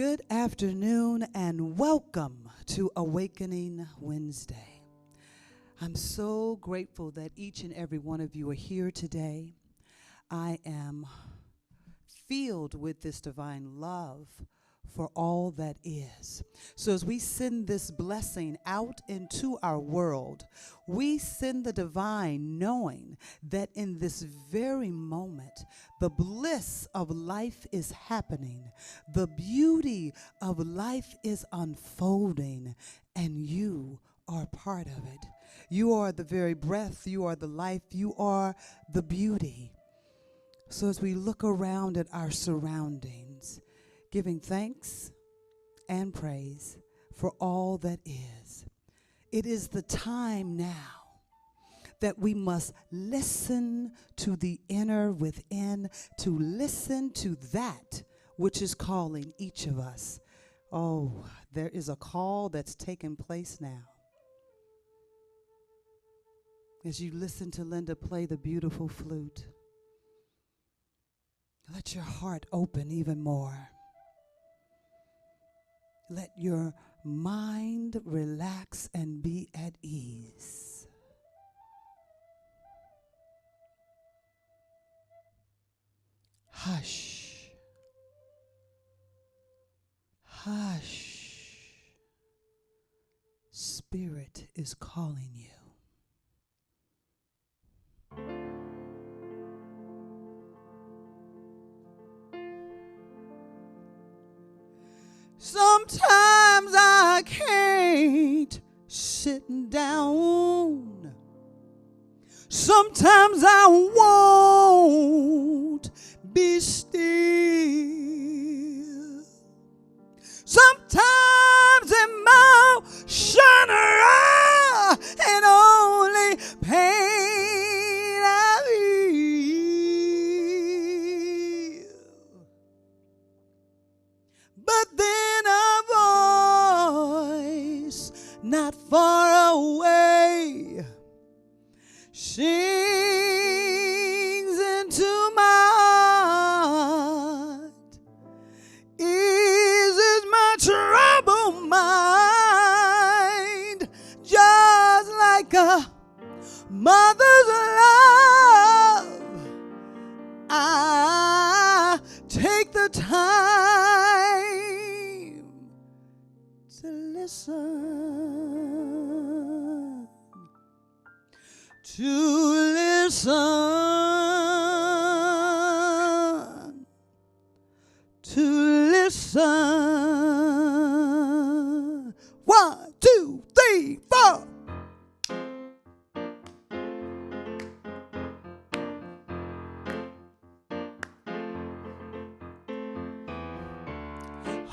Good afternoon and welcome to Awakening Wednesday. I'm so grateful that each and every one of you are here today. I am filled with this divine love for all that is. So as we send this blessing out into our world, we send the divine knowing that in this very moment, the bliss of life is happening. The beauty of life is unfolding, and you are part of it. You are the very breath, you are the life, you are the beauty. So as we look around at our surroundings, giving thanks and praise for all that is, it is the time now that we must listen to the inner within, to listen to that which is calling each of us. Oh, there is a call that's taking place now. As you listen to Linda play the beautiful flute, let your heart open even more. Let your mind relax and be at ease. Hush. Hush. Spirit is calling you. Sometimes I can't sit down. Sometimes I won't be still. Sometimes emotion and only pain I feel. But then a voice not far away sings into my heart. Eases my troubled mind, just like a mother's love. I take the time to listen, to listen. 1, 2, 3, 4.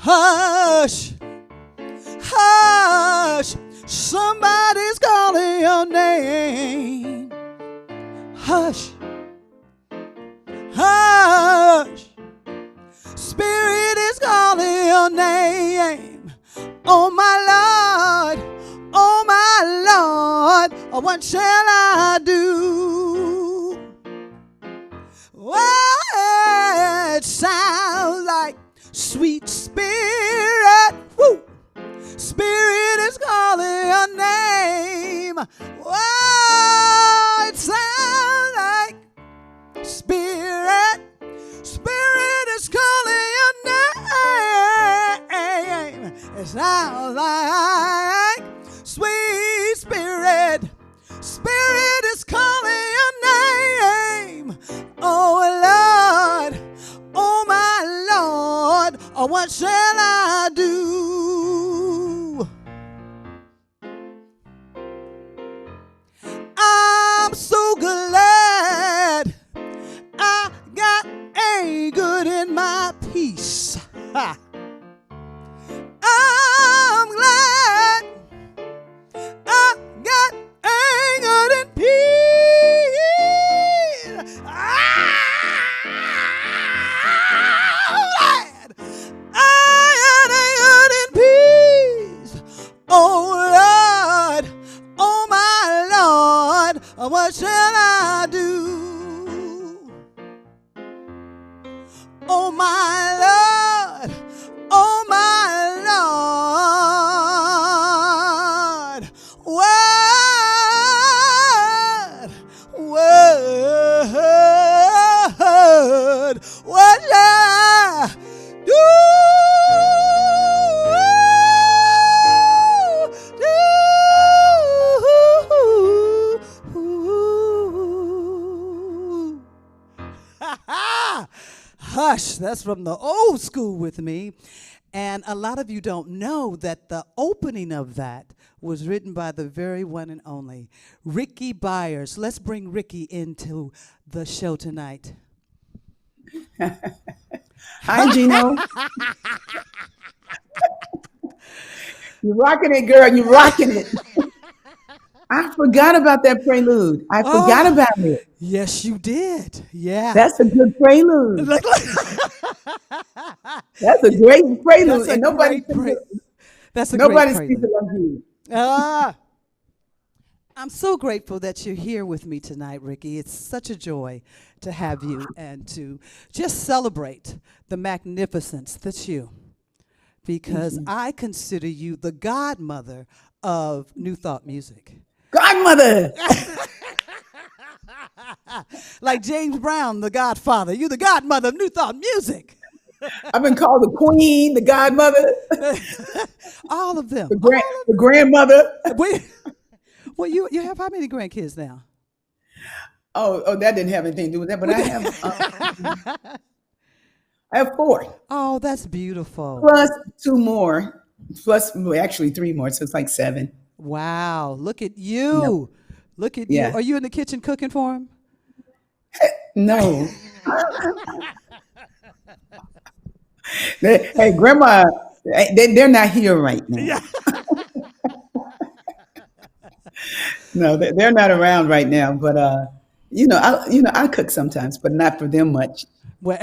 Hush, hush, somebody's calling your name. Hush, hush, Spirit is calling your name. Oh my Lord, oh my Lord, oh, what shall I do? Oh, it sounds like sweet Spirit, woo. Spirit is calling your name. Whoa, it sounds like Spirit, Spirit is calling your name. It sounds like sweet Spirit, Spirit is calling your name. Oh Lord, oh my Lord, oh, what shall I do? I'm so glad I got a good in my peace. Ha. I'm glad I got a good in peace. Oh Lord, oh my Lord, what shall I do? Oh my Lord, oh my What shall I do? Hush, that's from the old school with me. And a lot of you don't know that the opening of that was written by the very one and only Rickie Byars. Let's bring Rickie into the show tonight. Hi, Gino. You're rocking it, girl. You're rocking it. I forgot about that prelude. I forgot Oh, about it. yes, you did. Yeah. That's a good prelude. Look, look. That's a great That's prelude, a and nobody great sings praise. it, That's a great nobody sings prelude. it like you. Ah, I'm so grateful that you're here with me tonight, Rickie. It's such a joy to have you and to just celebrate the magnificence that's you, Thank because you. I consider you the godmother of New Thought music. Godmother. Like James Brown, the godfather. You're the godmother of New Thought music. I've been called the queen, the godmother, All of them. All the grandmother. of wait. Well, you have how many grandkids now? Oh, that didn't have anything to do with that, but I have four Oh, that's beautiful. plus two more, plus well, actually three more, so it's like seven. Wow, look at No, you. Look at you. yeah, Are you in the kitchen cooking for him? no. Hey, grandma, they're not here right now. Yeah. No, they're not around right now. But I cook sometimes, but not for them much. Well,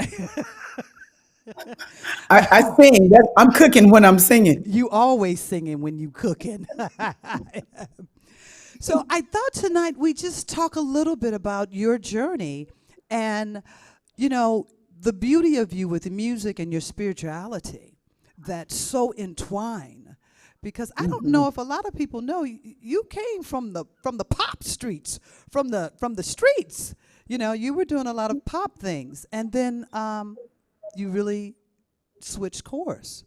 I sing. I'm cooking when I'm singing. you always singing when you cooking. So I thought tonight we just talk a little bit about your journey and, you know, the beauty of you with the music and your spirituality that's so entwined. Because I don't Hmm. know if a lot of people know you came from the pop streets, from the streets. You know, you were doing a lot of pop things, and then you really switched course.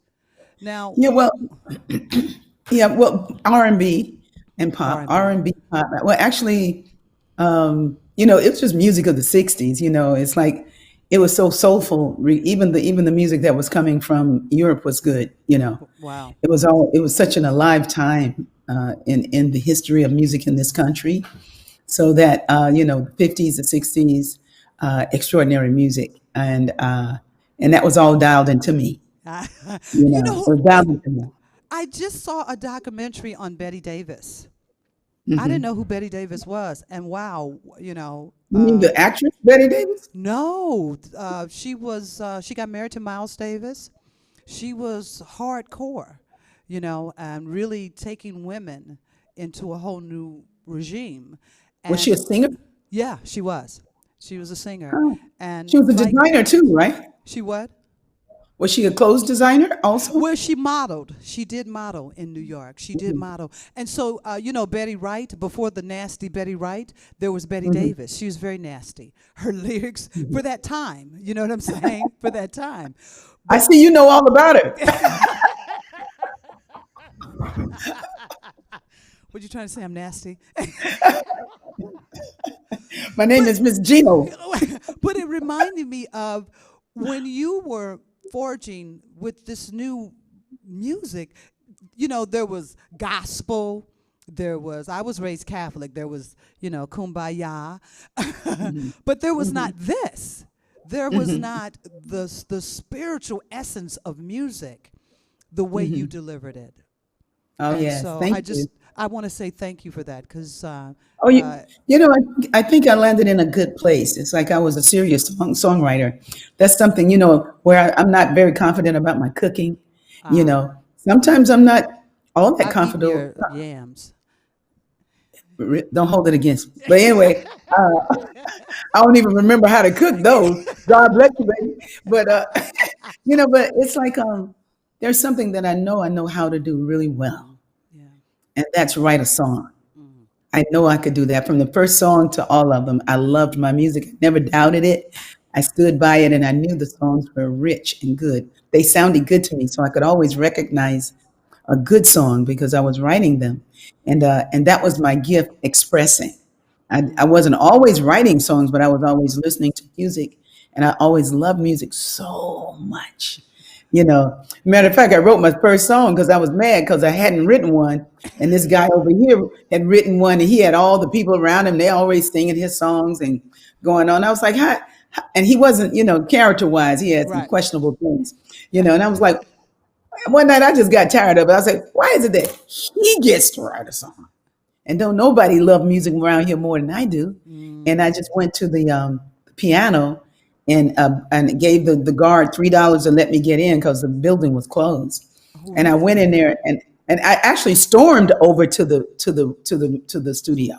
Now, Yeah, well, yeah, well, R and B and R pop, and B. R&B pop. Well, actually, it was just music of the '60s. It's like it was so soulful. Even the music that was coming from Europe was good. Wow. It was such an alive time in the history of music in this country. So that the '50s, the '60s, extraordinary music, and that was all dialed into me. You know, It was dialed into me. I just saw a documentary on Betty Davis. I didn't Hmm. know who Betty Davis was, and wow, you know, You mean the actress Betty Davis? no, she got married to Miles Davis. She was hardcore, you know, and really taking women into a whole new regime. Was she a And singer? yeah, she was. She was a singer, Oh, and she was a like designer too, right? she what? Was she a clothes designer also? Well, she modeled. She did model in New York. She did model. And so, you know, Betty Wright, before the nasty Betty Wright, there was Betty Hmm. Davis. She was very nasty. Her lyrics for that time, you know what I'm saying? For that time. I But see you know all about her. what you trying to say? I'm nasty? My name But is Miss Gino. but it reminded me of when you were forging with this new music. You know, there was gospel. There was, I was raised Catholic. There was, you know, kumbaya. Hmm. But there was Hmm. not this. There was Hmm. not the spiritual essence of music the way you Hmm. delivered it. Oh And yes, so thank you. I want to say thank you for that because Oh, uh, I think I landed in a good place. It's like I was a serious songwriter. That's something, where I'm not very confident about my cooking. uh, Sometimes I'm not all that I've eaten confident. your yams. Don't hold it against me. But anyway, I don't even remember how to cook those. God bless you, baby. But but it's like there's something that I know how to do really well, Yeah. and that's write a song. Mm. I know I could do that from the first song to all of them. I loved my music. I never doubted it. I stood by it and I knew the songs were rich and good. They sounded good to me, so I could always recognize a good song because I was writing them, and that was my gift, expressing. I Mm. wasn't always writing songs, but I was always listening to music, and I always loved music so much. Matter of fact, I wrote my first song because I was mad because I hadn't written one, and this guy over here had written one, and he had all the people around him. They always singing his songs and going on. I was like, and he wasn't, character wise, he had some Right. questionable things, and I was like, one night I just got tired of it. I was like, why is it that he gets to write a song? And don't nobody love music around here more than I do. And I Mm. just went to the piano and gave the guard $3 to let me get in because the building was closed. Oh, And I went in really? there and I actually stormed over to the studio.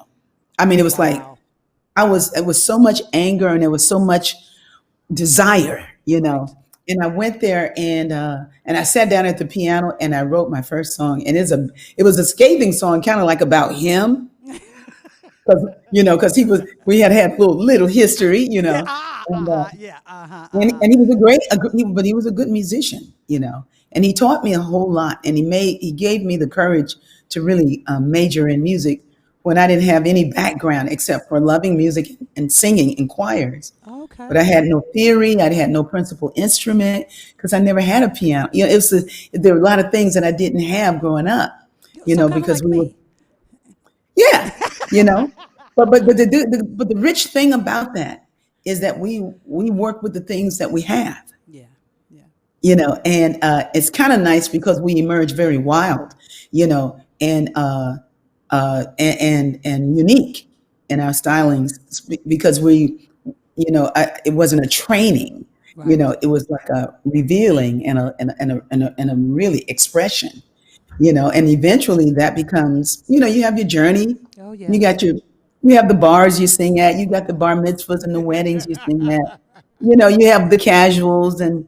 I mean, it was like Wow. it was so much anger and there was so much desire, Right. And I went there and I sat down at the piano and I wrote my first song. And it was a scathing song, kind of like about him, because we had little history, Yeah. and Yeah. Uh-huh. and he was but he was a good musician, and he taught me a whole lot, and he gave me the courage to really major in music when I didn't have any background except for loving music and singing in choirs. But Okay. I had no theory. I had no principal instrument because I never had a piano. There were a lot of things that I didn't have growing up. So kind of Because like we were, me. yeah, you know. But the rich thing about that is that we work with the things that we have, Yeah. Yeah. and it's kind of nice because we emerge very wild, and unique in our stylings because it wasn't a training. Right. It was like a revealing and a really expression. And eventually that becomes, you have your journey. Oh, You yes. got you have the bars you sing at, you got the bar mitzvahs and the weddings you sing at. You have the casuals and,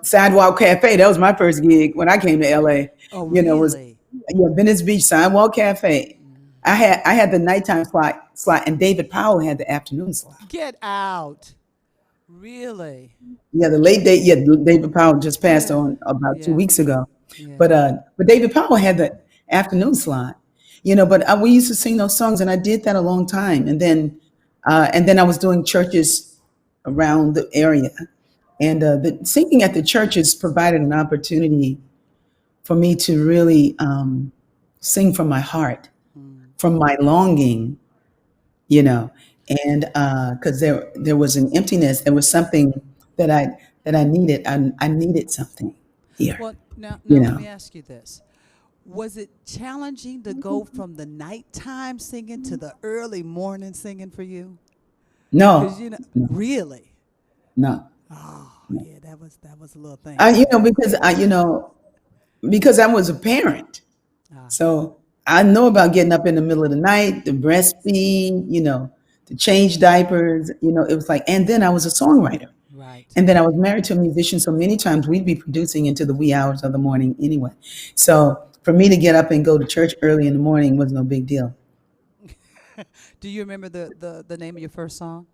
Sidewalk Cafe. That was my first gig when I came to LA, Oh, was really? Venice Beach Sidewalk Cafe. I had the nighttime slot and David Powell had the afternoon slot. Get out. Really? Yeah, the late date. Yeah, David Powell just passed Yeah. on about two Yeah. weeks ago, Yeah. but David Powell had the afternoon slot. But we used to sing those songs, and I did that a long time, and then I was doing churches around the area, and the singing at the churches provided an opportunity for me to really sing from my heart, Mm. from my longing, you know, and because there was an emptiness, there was something that I needed. I needed something here, Well, now you let know. me ask you this. Was it challenging to go from the nighttime singing to the early morning singing for you? Because No, no, really. no. Oh, yeah, that was a little thing. I, because I was a parent, Ah, so I know about getting up in the middle of the night, to breastfeed, to change diapers. It was like, and then I was a songwriter. right. And then I was married to a musician, so many times we'd be producing into the wee hours of the morning anyway. So for me to get up and go to church early in the morning was no big deal. Do you remember the name of your first song?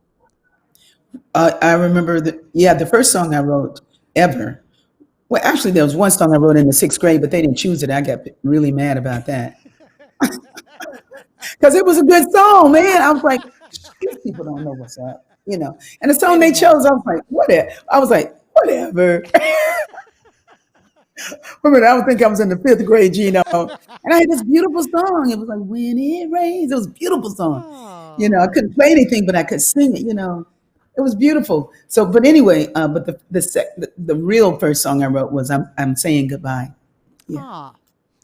I remember the first song I wrote ever. Well, actually, there was one song I wrote in the sixth grade, but they didn't choose it. I got really mad about that because it was a good song, man. I was like, these people don't know what's up. And the song they Anyhow. chose, I was like, whatever. I was like, whatever. I would think I was in the fifth grade, and I had this beautiful song. It was like "When It Rains." It was a beautiful song. I Oh. couldn't play anything, but I could sing it. It was beautiful. So, but anyway, but the real first song I wrote was "I'm Saying Goodbye." Yeah, Ah.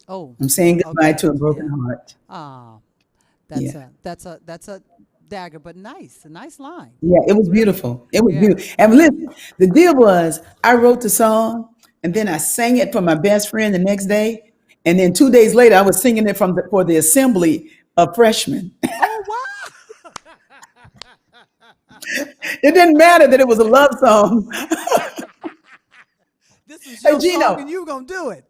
Oh. I'm saying goodbye Okay. to a broken Yeah. heart. Ah. That's Yeah. a dagger, but nice. A nice line. Yeah, it was Really. beautiful. It was Yeah. beautiful. And listen, the deal was I wrote the song and then I sang it for my best friend the next day. And then 2 days later, I was singing it for the assembly of freshmen. Oh, wow. It didn't matter that it was a love song. This was Hey, your song Gino, and you were going to do it.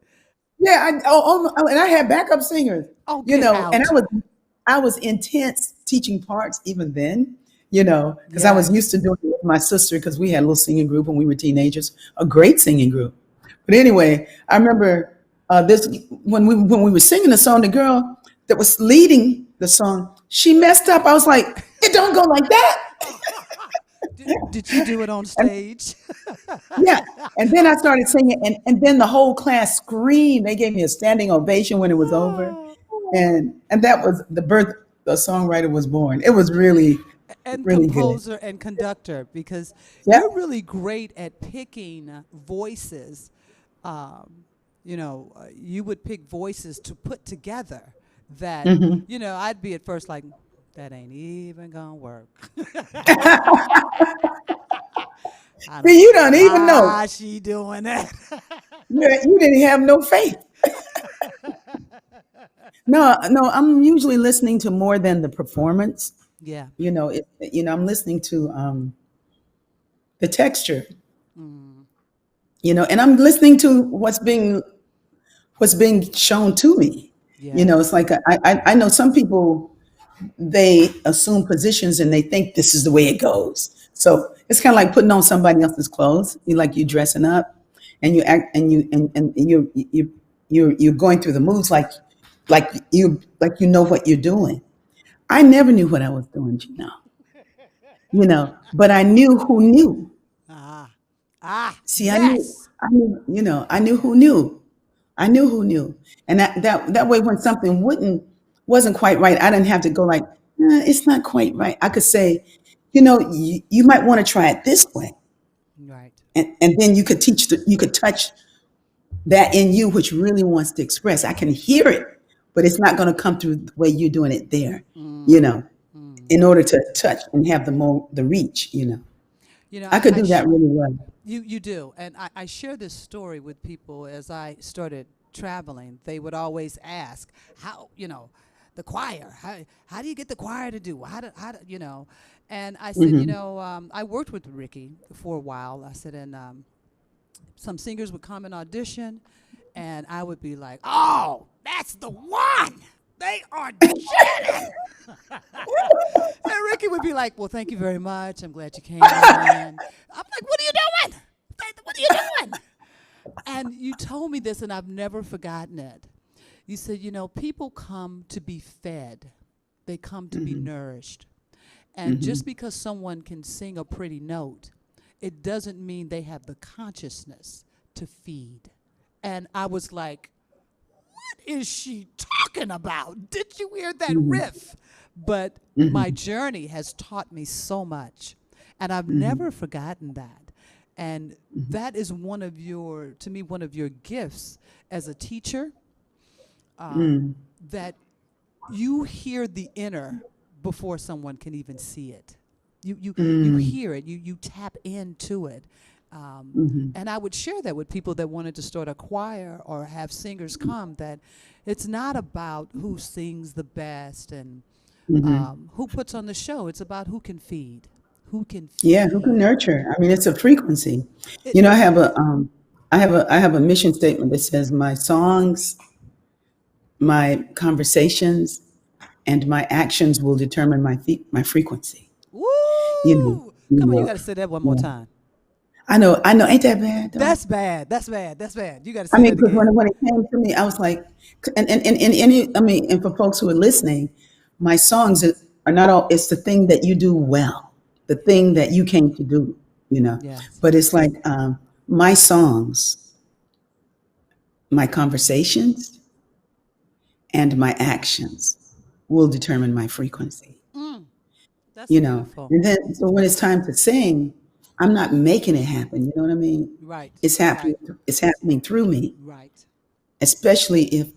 yeah, and I had backup singers, Oh, get and out. I was intense teaching parts even then, because I was Yes. used to doing it with my sister because we had a little singing group when we were teenagers, a great singing group. But anyway, I remember this when we were singing the song, the girl that was leading the song, she messed up. I was like, it don't go like that. Did you do it on stage? Yeah. And then I started singing, and then the whole class screamed. They gave me a standing ovation when it was over. And that was the birth the songwriter was born. It was really, And really good. composer and conductor, because Yeah. you're really great at picking voices. Um, you would pick voices to put together that, I'd be at first like, that ain't even gonna work. I don't See, you know don't even know. why she doing that. You didn't have no faith. No, no, I'm usually listening to more than the performance. Yeah. I'm listening to the texture, Mm, and I'm listening to what's being shown to me. It's yes. like I know some people, they assume positions and they think this is the way it goes. So it's kind of like putting on somebody else's clothes. You dressing up, and you act, and you're going through the moves like you know what you're doing. I never knew what I was doing, but I knew who knew. Ah. Ah. See, Yes. I knew who knew. I knew who knew, and that way, when something wasn't quite right, I didn't have to go like, it's not quite right. I could say, you might want to try it this way, Right. and then you could touch that in you, which really wants to express. I can hear it, but it's not going to come through the way you're doing it there. You Mm, know, mm. in order to touch and have the reach. I could do that really well. You do, and I share this story with people as I started traveling. They would always ask how the choir. How do you get the choir to do? How do. And I said, Hmm. I worked with Rickie for a while. I said, and some singers would come and audition, and I would be like, "Oh, that's the one. They are jamming." And Rickie would be like, "Well, thank you very much. I'm glad you came in." I'm like, "What are you doing? What are you doing?" And you told me this, and I've never forgotten it. You said, people come to be fed, they come to be nourished. And just because someone can sing a pretty note, it doesn't mean they have the consciousness to feed. And I was like, what is she talking about? Did you hear that riff? But my journey has taught me so much. And I've never forgotten that. And that is to me, one of your gifts as a teacher, that you hear the inner before someone can even see it. You hear it. You tap into it. And I would share that with people that wanted to start a choir or have singers come, that it's not about who sings the best and who puts on the show. It's about who can feed. Who can Yeah, who can feed. nurture? I mean, it's a frequency. It, I have it, a mission statement that says my songs, my conversations, and my actions will determine my frequency. You know, woo! you Come on, you know, got to say that one more yeah. time. I know. Ain't that bad though? That's bad. That's bad. That's bad. You got to I say mean, that because again. when it came to me, I was like, I mean, and for folks who are listening, my songs are not all. It's the thing that you do well, the thing that you came to do. You know, Yes. but it's like my songs, my conversations, and my actions will determine my frequency. Mm, that's You know, beautiful. and then so when it's time to sing, I'm not making it happen. You know what I mean? Right. It's happening. Right. It's happening through me, Right. especially if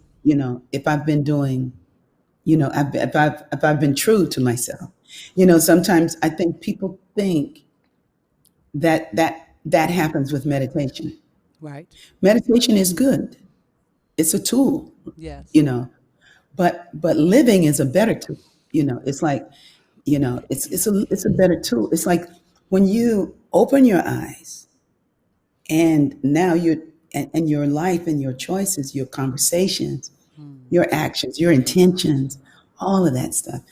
I've been doing, if I've been true to myself. Sometimes I think people think that happens with meditation. Right. Meditation is good. It's a tool, Yes. you know, but living is a better tool. It's like, it's a better tool. It's like when you open your eyes, and now and your life and your choices, your conversations, Mm. your actions, your intentions, all of that stuff.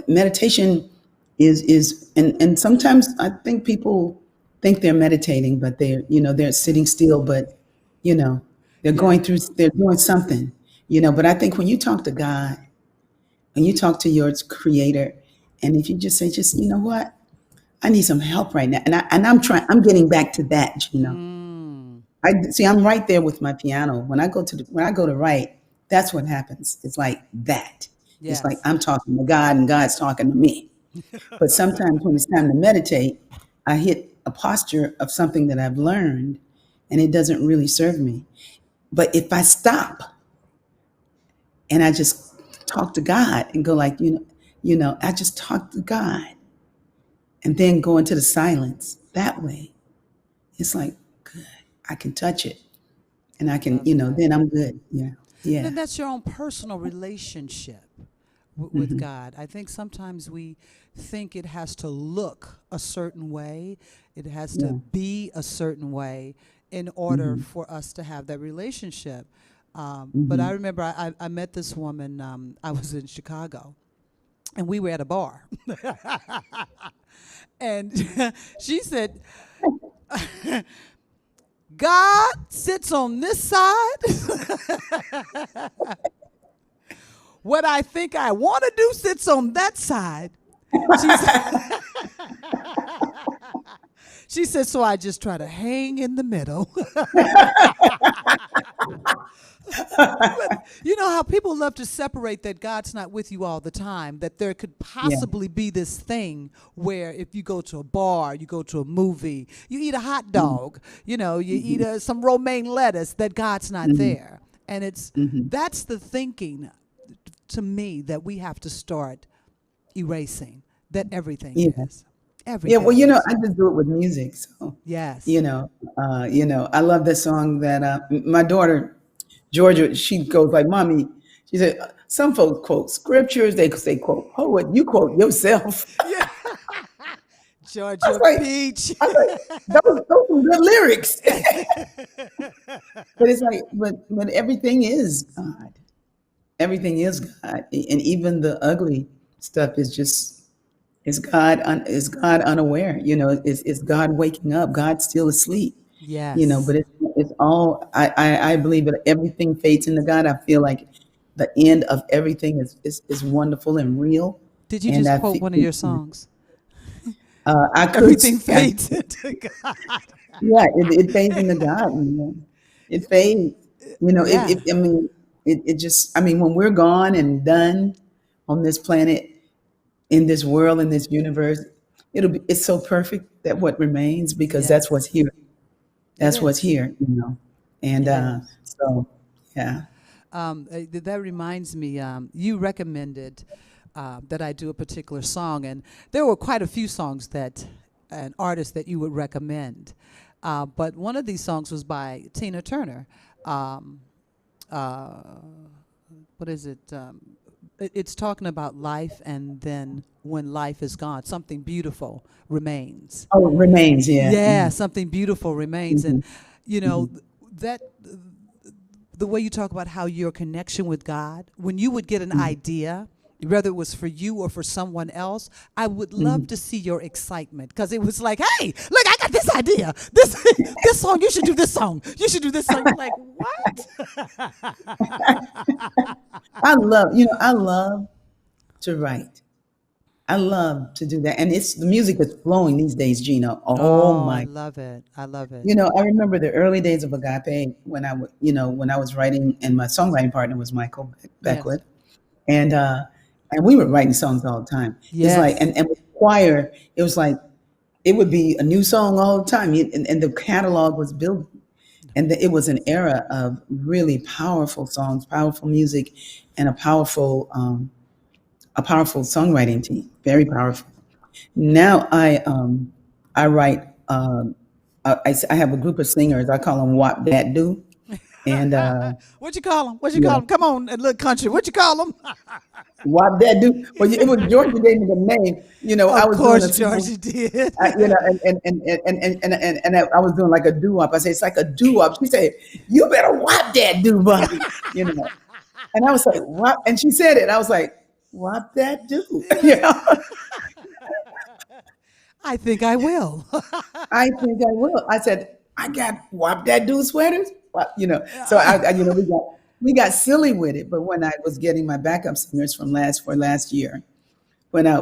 Meditation is and sometimes I think people think they're meditating, but they're sitting still, but you know Yeah. they're doing something, But I think when you talk to God and you talk to your Creator, and if you just say, just you know what, I need some help right now, I'm getting back to that, Mm. I see. I'm right there with my piano. When I go to write, that's what happens. It's like that. It's like Yes. I'm talking to God and God's talking to me. But sometimes when it's time to meditate, I hit a posture of something that I've learned, and it doesn't really serve me. But if I stop and I just talk to God and go like, I just talk to God and then go into the silence that way. It's like good. I can touch it and I I can, love that. then I'm good. Yeah. Then Yeah. that's your own personal relationship with Hmm. God. I think sometimes we think it has to look a certain way, it has to Yeah. be a certain way in order Hmm. for us to have that relationship. But I Hmm. remember I met this woman, I was in Chicago, and we were at a bar. And she said, God sits on this side. What I think I want to do sits on that side. She said, she said, so I just try to hang in the middle. But you know how people love to separate that God's not with you all the time, that there could Yeah. possibly be this thing where if you go to a bar, you go to a movie, you eat a hot Hmm. dog, you eat some romaine lettuce, that God's not Hmm. there. And Hmm. that's the thinking to me that we have to start erasing, that everything Yeah. is. Yeah. Everything Well, is. I just do it with music. So, Yes. I love this song that my daughter Georgia, she goes like, "Mommy," she said, "Some folks quote scriptures, they quote poet, you quote yourself." Yeah. I was Georgia like, Peach. I was like, those some good lyrics. But it's like, but everything is God. Everything is God, and even the ugly stuff is God unaware. It's God waking up. God's still asleep. Yes. But it's all. I believe that everything fades into God. I feel like the end of everything is wonderful and real, Did you and just I quote feel. one of your songs? I could. Everything I, fades into God. yeah, it fades into God. It fades. Yeah. I mean, it just. I mean, when we're gone and done on this planet, in this world, in this universe, it's so perfect that what remains because that's what's Yes. here. It That's what's is. here. And It is. so, yeah. That reminds me, you recommended that I do a particular song, and there were quite a few songs that an artist that you would recommend. But one of these songs was by Tina Turner. Um, uh, what is it? It's talking about life, and then when life is gone, something beautiful remains. Oh, it remains. Yeah. Yeah, Hmm. something beautiful remains. And, Hmm. you Hmm. know, that the way you talk about how your connection with God, when you would get an Hmm. idea, whether it was for you or for someone else, I would love Hmm. to see your excitement because it was like, hey, look, I got this idea. This this song, you should do this song. You should do this song. You're like, what? I love to write. I love to do that. And the music is flowing these days, Gina. Oh Oh, I my. love it. I love it. I remember the early days of Agape when I was writing, and my songwriting partner was Michael Yes. Beckwith. And we were writing songs all the time. It's like, Yes. and with choir, it was like it would be a new song all the time, and the catalog was building. And it was an era of really powerful songs, powerful music, and a powerful songwriting team, very powerful. Now I write. I have a group of singers. I call them WAP Dat Do, and What you call them? What you call yeah, them? Come on, little country. What you call them? WAP Dat Do. Well, it was Georgia gave me the name. I Of was doing a course, song. Georgia did. I was doing like a doo wop. I said it's like a doo wop. She said, "You better wop that doo wop," you know. And I was like, "What?" And she said it. I was like, "Wop that doo," you know. I think I will. I think I will. I said, I got whop that dude sweaters. So we got silly with it. But when I was getting my backup singers for last year, when I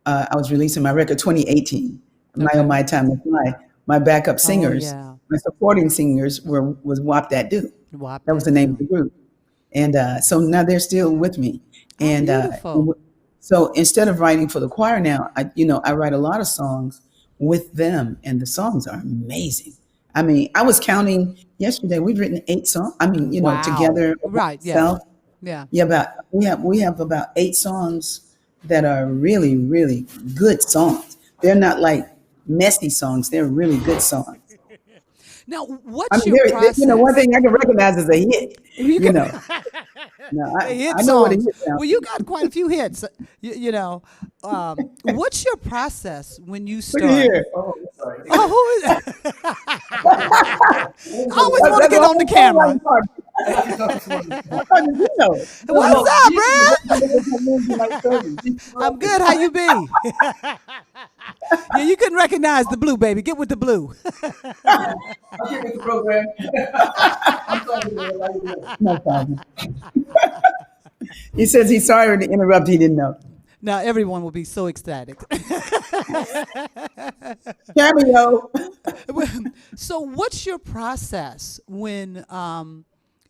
was releasing my record 2018, My Oh Okay. My Time to Fly. My backup Oh singers, yeah. my supporting singers was Wop That Dude. Wop That was that the name of do. the group. And so now they're still with me. Oh, And beautiful. so instead of writing for the choir now, I write a lot of songs with them, and the songs are amazing. I mean, I was counting yesterday. We've written 8 songs. I mean, Wow. together Right. Yeah. myself. Yeah. Yeah, about we have about 8 songs that are really, really good songs. They're not like messy songs. They're really good songs. Now, I what's mean, your one process? thing I can recognize as a hit. You You can know, no, the I hit know what a songs. hit sounds Well, you got quite a few hits. You know, what's your process when you like. Look at start? here. Oh, I'm sorry. Oh, who is? I always want to That's get the on the whole thing right camera. part. I thought you know. No, What's no, up, Jesus is Brad? like service. He's I'm corrected. good. How you be? Yeah, you couldn't recognize the blue, baby. Get with the blue. I'll get with the program. I'm sorry, man. How you doing? No problem. He says he's sorry to interrupt. He didn't know. Now everyone will be so ecstatic. Cameo. So, what's your process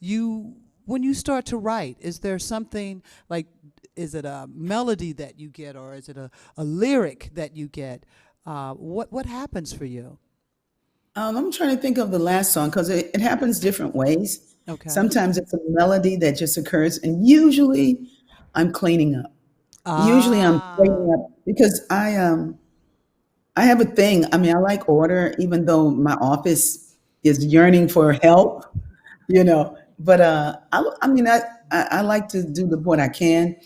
you when you start to write? Is there something like, is it a melody that you get, or is it a lyric that you get? What happens for you? I'm trying to think of the last song because it happens different ways. Okay. Sometimes it's a melody that just occurs, and usually I'm cleaning up. Usually I'm Ah, cleaning up because I have a thing. I mean, I like order, even though my office is yearning for help, But I mean, I like to do what I can,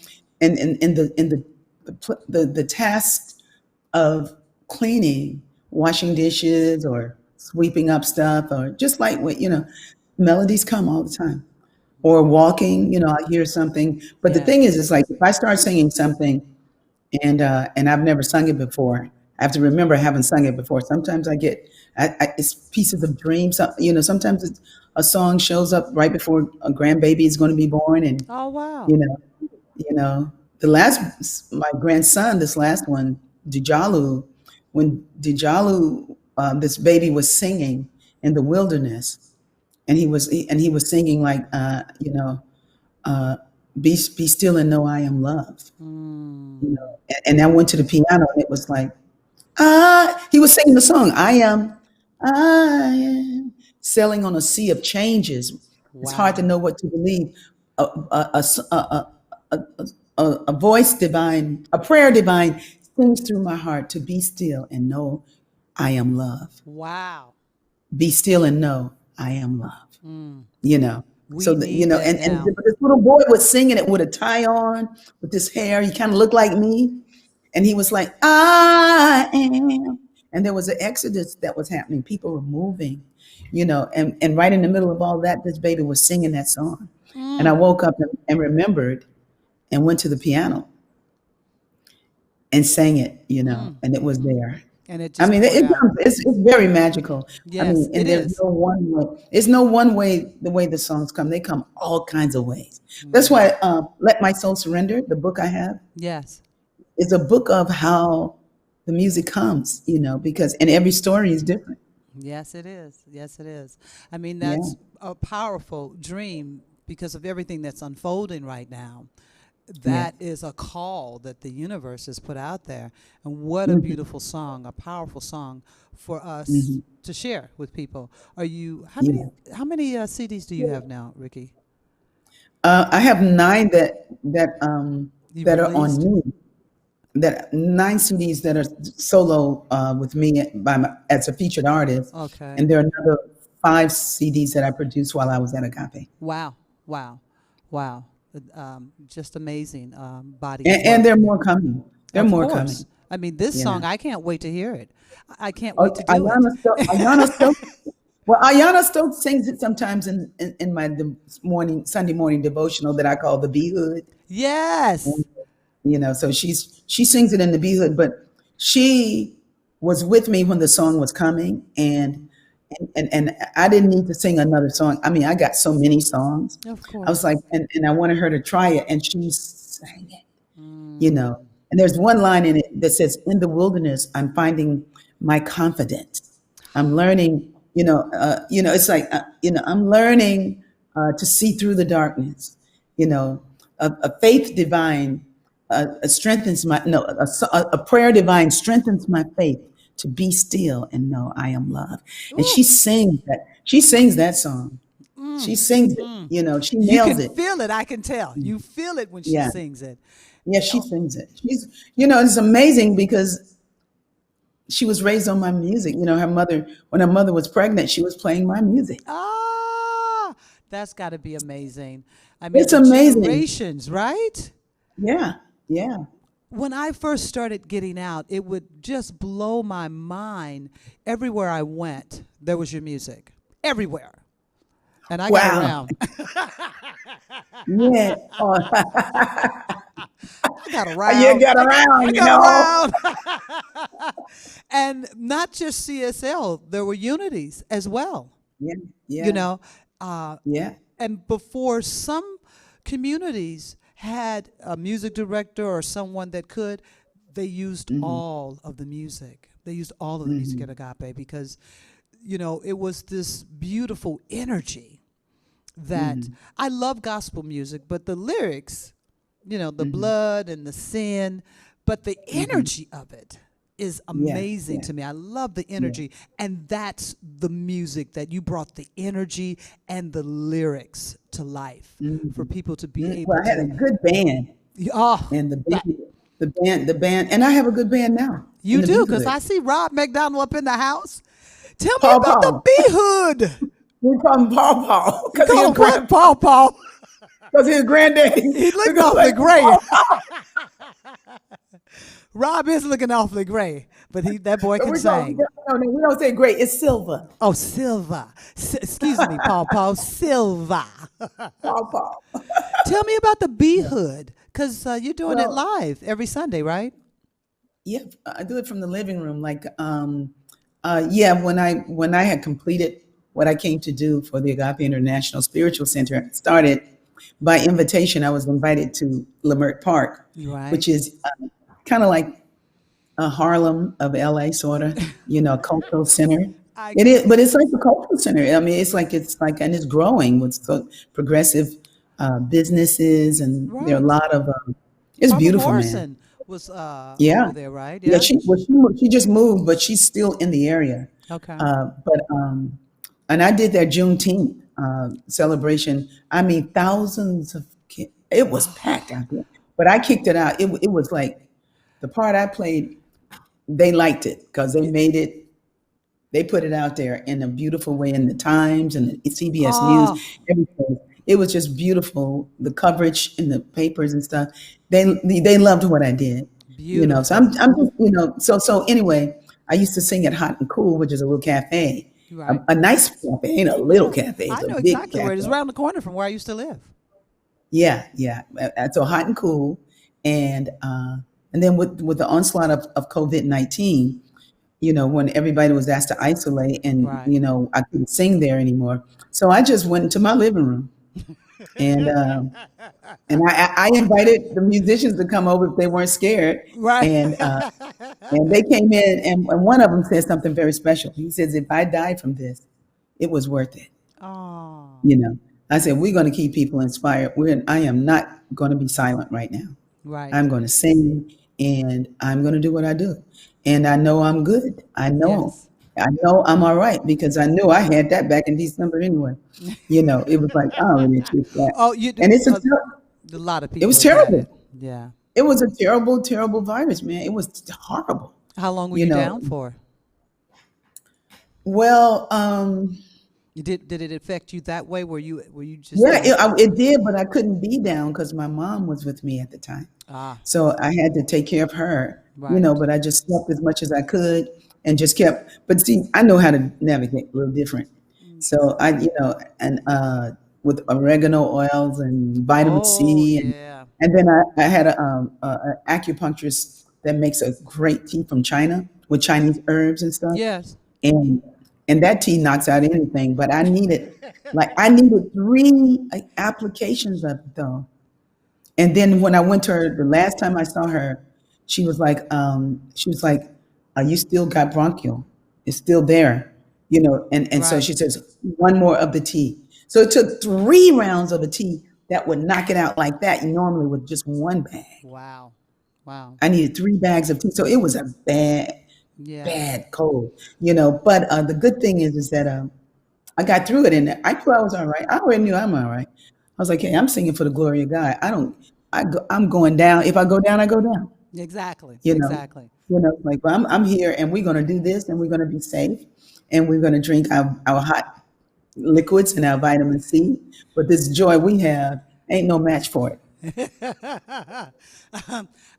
and in the task of cleaning, washing dishes, or sweeping up stuff, or just like what melodies come all the time. Or walking, I hear something. But the thing is, yes. it's like if I start singing something and I've never sung it before. I have to remember I haven't sung it before. Sometimes it's pieces of dreams. Sometimes a song shows up right before a grandbaby is going to be born, and Oh wow. you know, the last my grandson, this last one, Dijalu, when Dijalu, this baby was singing in the wilderness, and he was singing like uh, be still and know I am love. Mm, And I went to the piano and it was like, he was singing the song, I am sailing on a sea of changes. It's hard to wow. know what to believe. A voice divine, a prayer divine sings through my heart to be still and know I am love. Wow. Be still and know I am love. Mm, you know. So we need that and now. this little boy was singing it with a tie on, with this hair. He kind of looked like me, and he was like, "I am." And there was an exodus that was happening. People were moving, and right in the middle of all that, this baby was singing that song. And I Mm, woke up and remembered and went to the piano and sang it, mm, and it was mm. there. And it I just mean, poured out. it's very magical. I Yes, mean, it and there's is. no one way. It's no one way the way the songs come. They come all kinds of ways. That's Mm, why "Let My Soul Surrender," the book I have, yes. is a book of how the music comes. Because and every story is different. Yes, it is. Yes, it is. I mean, Yeah. that's a powerful dream because of everything that's unfolding right now. Yeah. That is a call that the universe has put out there. And what a Hmm. beautiful song, a powerful song for us Hmm. to share with people. Are you Yeah. how many CDs do you have now, Ricky? I have 9 You've that are on released? me. That 9 CDs that are solo with me as a featured artist, Okay. and there are another 5 CDs that I produced while I was at Agape, Wow. Wow. Wow. Just amazing body of and work. there are more coming. There are Of more course. coming. I mean, this You song, know, I can't wait to hear it. I can't oh, wait to do it. Ayana Stokes. Well, Ayana Stokes sings it sometimes in my Sunday morning devotional that I call the Be Hood. Yes. So she sings it in the Be Hood, but she was with me when the song was coming, and I didn't need to sing another song. I mean, I got so many songs. Of I was like, course. and I wanted her to try it, and she sang it, you know. Mm. And there's one line in it that says, "In the wilderness, I'm finding my confidence. I'm learning, it's like, I'm learning to see through the darkness. You know, a faith divine strengthens my no, a prayer divine strengthens my faith to be still and know I am loved." And Ooh. She sings that song. She Mm. sings it. Mm. She You nails can it. feel it. I can tell. You feel it when she Yeah. sings it. Yeah, she Oh, sings it. It's amazing because she was raised on my music. When her mother was pregnant, she was playing my music. ah, that's got to be amazing. I mean, It's the amazing. generations, right? Yeah, yeah. When I first started getting out, it would just blow my mind. Everywhere I went, there was your music. Everywhere. And I got Wow. around. Yeah. Oh, I got you around. got I around, you got know. around. And not just CSL, there were unities as well, Yeah, you yeah, know. Uh, yeah. and before some communities had a music director or someone that could, they used Hmm. all of the music. They used all of the music Hmm. at Agape because, it was this beautiful energy that Hmm. I love gospel music, but the lyrics, the Hmm. blood and the sin, but the Hmm. energy of it is Yeah, amazing yeah, to me. I love the yeah. energy. And that's the music that you brought the energy and the lyrics to life for Hmm. people to be able Well, I had a to. good band, Oh, and that the band, and I have a good band now in you the do, B because Hood. I see Rob McDonald up in the house. Tell me Paul about the Paul. B Hood. We call him Paul Paul You because he call a him what? grandpa, Paw Paw. because he a granddaddy. He We looked go awfully like gray. Paul Paul. Rob is looking awfully gray, but that boy But can we go, sing. no, no, we don't say great. It's Silva. Oh, Silva. Excuse me, Paw Paw. Silva. Paul Paul. Tell me about the B Hood, because you're doing it Well, live every Sunday, right? yeah, I do it from the living room. Yeah, when I had completed what I came to do for the Agape International Spiritual Center, I started by invitation. I was invited to Leimert Park, You right? which is kind of like a Harlem of LA, sort of, a cultural center. I It can is, but see. it's like a cultural center. I mean, and it's growing with so progressive businesses, and there are a Right. lot of. It's Barbara beautiful, man. Morrison was Yeah, over there, right? yeah. Yeah. She just moved, but she's still in the area. Okay. But and I did their Juneteenth celebration. I mean, thousands of kids. It was packed out there. But I kicked it out. It was like the part I played. They liked it because they Yeah. made it. They put it out there in a beautiful way in the Times and the CBS News, Oh, everything. It was just beautiful. The coverage in the papers and stuff. They loved what I did. So I'm beautiful. I'm just so anyway. I used to sing at Hot and Cool, which is a little cafe, Right. a nice cafe, ain't a little Yeah. cafe. It's I a know big exactly where it is. cafe. Around the corner from where I used to live. Yeah, yeah. So Hot and Cool, and and then with the onslaught of COVID-19, when everybody was asked to isolate, and Right. I couldn't sing there anymore. So I just went into my living room, and I invited the musicians to come over if they weren't scared, Right. and they came in, and one of them said something very special. He says, "If I died from this, it was worth it." Oh, You know, I said, "We're going to keep people inspired. I am not going to be silent right now. right. I'm going to sing, and I'm going to do what I do. And I know I'm good. Yes. I know I'm all right because I knew I had that back in December anyway. It was like, I don't really achieve that. Oh, you do. And A lot of it was people have had terrible. it. Yeah. It was a terrible, terrible virus, man. It was horrible. How long were You you know, down for? well, Did it affect you that way? Were you just yeah, down? it did, but I couldn't be down because my mom was with me at the time. Ah, So I had to take care of her, right. but I just slept as much as I could and just kept, but see, I know how to navigate a little different. Mm. So and with oregano oils and vitamin Oh C, yeah. and then I had a acupuncturist that makes a great tea from China. with Chinese herbs and stuff. Yes. And that tea knocks out anything. But I needed three applications of it though. And then when I went to her the last time I saw her, she was like, you still got bronchial. It's still there. And so Right. she says, one more of the tea. So it took 3 rounds of the tea that would knock it out like that, normally with just one bag. Wow. Wow. I needed 3 bags of tea. So it was a bad, Yeah. bad cold. But the good thing is that I got through it, and I knew I was all right. I already knew I'm all right. I was like, hey, I'm singing for the glory of God. I'm going down. If I go down, I go down. Exactly. You know, Exactly. like, well, I'm here, and we're going to do this, and we're going to be safe, and we're going to drink our hot liquids and our vitamin C. But this joy we have ain't no match for it.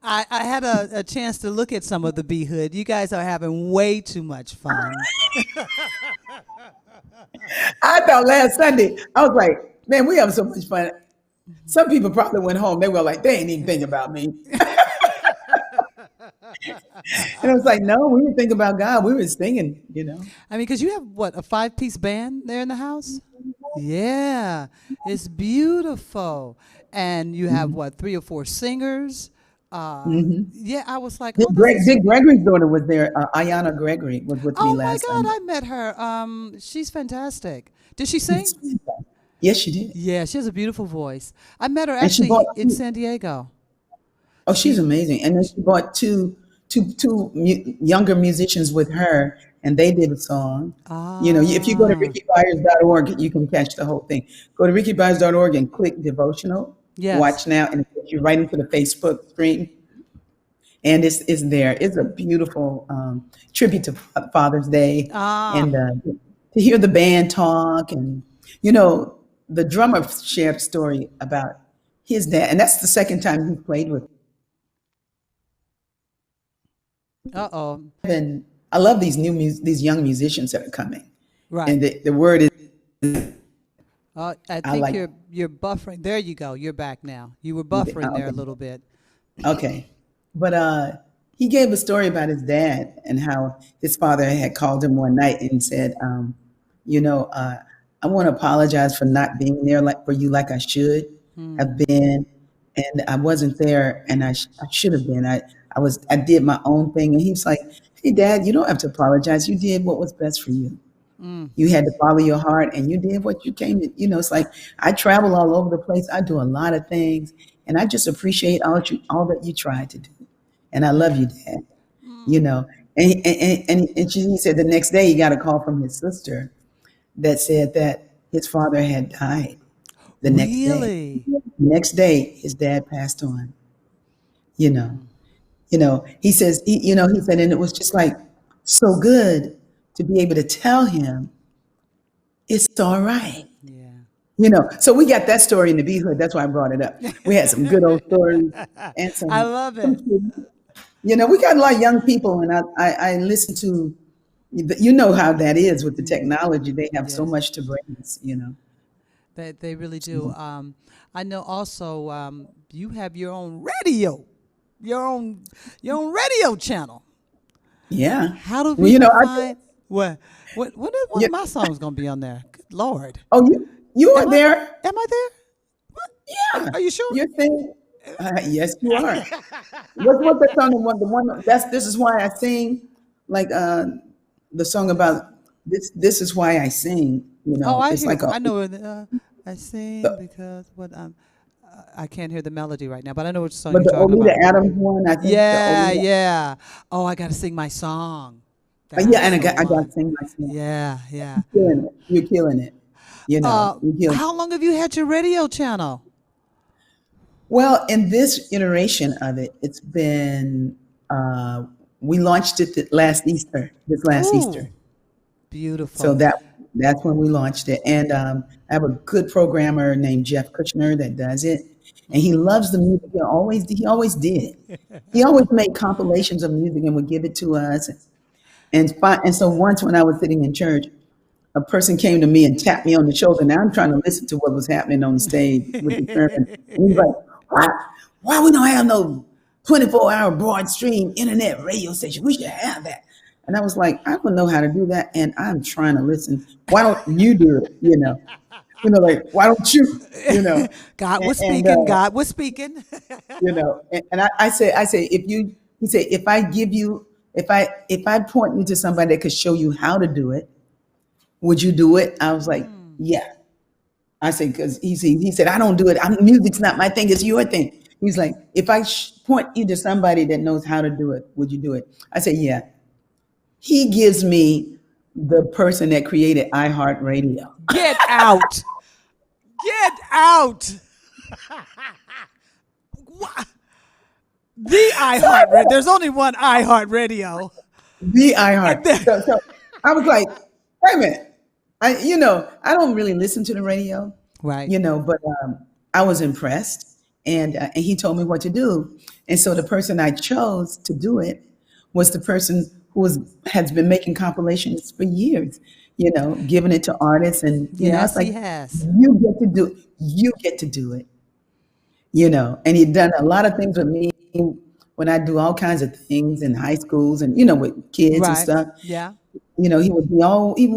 I had a chance to look at some of the Be Hood. You guys are having way too much fun. I thought last Sunday, I was like, man, we have so much fun. Some people probably went home. They were like, they ain't even thinking about me. And I was like, no, we didn't think about God. We were singing. I mean, because you have what, a 5-piece band there in the house? Yeah, it's beautiful. And you have what, 3 or 4 singers? Yeah, I was like, oh, this is. Dick Gregory's daughter was there. Ayana Gregory was with me Oh my last God, Sunday. I met her. She's fantastic. Did she sing? Yes, she did. Yeah, she has a beautiful voice. I met her And she actually bought in San Diego. Oh, she's She, amazing. And then she brought younger musicians with her, and they did a song. If you go to ah, RickieByars.org, you can catch the whole thing. Go to RickieByars.org and click devotional, yes. watch now, and it takes you right into the Facebook stream. And it's there. It's a beautiful tribute to Father's Day, Ah, and to hear the band talk, and you know, the drummer shared a story about his dad, and that's the second time he played with uh-oh. and I love these young musicians that are coming. Right. And the word is I I think like you're buffering. There you go. You're back now. You were buffering there a okay. little bit. Okay. But he gave a story about his dad and how his father had called him one night and said, you know, I want to apologize for not being there like for you like I should Hmm. have been. And I wasn't there, and I should have been. I did my own thing. And he was like, hey, Dad, you don't have to apologize. You did what was best for you. Mm. You had to follow your heart, and you did what you came to. It's like I travel all over the place. I do a lot of things, and I just appreciate all that you tried to do. And I love you, Dad. You Mm. know, and he said the next day he got a call from his sister that said that his father had died the next day. Really? Next day, his dad passed on. You know, Mm. he said, and it was just like so good to be able to tell him it's all right. Yeah. So we got that story in the B Hood. That's why I brought it up. We had some good old stories and I some, love some it. we got a lot of young people, and I listen to, you know how that is with the Mm. technology. They have so Yes. much to bring us. They really do. So, I know also you have your own radio, your own your own radio channel. yeah. How do Well, people I, find what when is one yeah. of my songs gonna be on there? Good Lord. Oh, you are Am I there. am I there? What? Yeah. Are you sure? You're saying, yes, you are. What's that song? The one this is why I sing, like the song about this is why I sing. Oh, I It's hear. like a I know. I sing because what I can't hear the melody right now, but I know which song but you're the talking Olita about. Adams one, I think the Yeah, Olita. yeah. Oh, I got to sing my song. Yeah, That's and the I got to one. sing my song. Yeah, yeah. Killing it. You're killing it. You're killing. How long have you had your radio channel? Well, in this iteration of it, it's been we launched it this last Easter. Ooh, So beautiful. that's when we launched it. And I have a good programmer named Jeff Kushner that does it, and he Mm. loves the music. He always did. He always made compilations of music and would give it to us. And so once when I was sitting in church, a person came to me and tapped me on the shoulder. Now I'm trying to listen to what was happening on the stage with the sermon. And he's like, why, why we don't have no 24-hour broad stream internet radio station? We should have that. And I was like, I don't know how to do that, and I'm trying to listen. Why don't you do it? Like why don't you? You know, God and, was and speaking. God was speaking. and I say if you, he said, if I give you, if I point you to somebody that could show you how to do it, would you do it? I was like, Mm. yeah. I said, because he said, I don't do it. Music's not my thing. It's your thing. He's like, if I point you to somebody that knows how to do it, would you do it? I said, yeah. He gives me the person that created iHeartRadio. Get out. Get out. Wha- The iHeart Radio. There's only one iHeart Radio. The And iHeart. then, So I was like, wait a minute. I don't really listen to the radio, right. but I was impressed, and he told me what to do, and so the person I chose to do it was the person who has been making compilations for years, giving it to artists, and it's Yes, he like has. you get to do it, and he'd done a lot of things with me when I do all kinds of things in high schools and with kids and Right. stuff. Yeah. He would be all he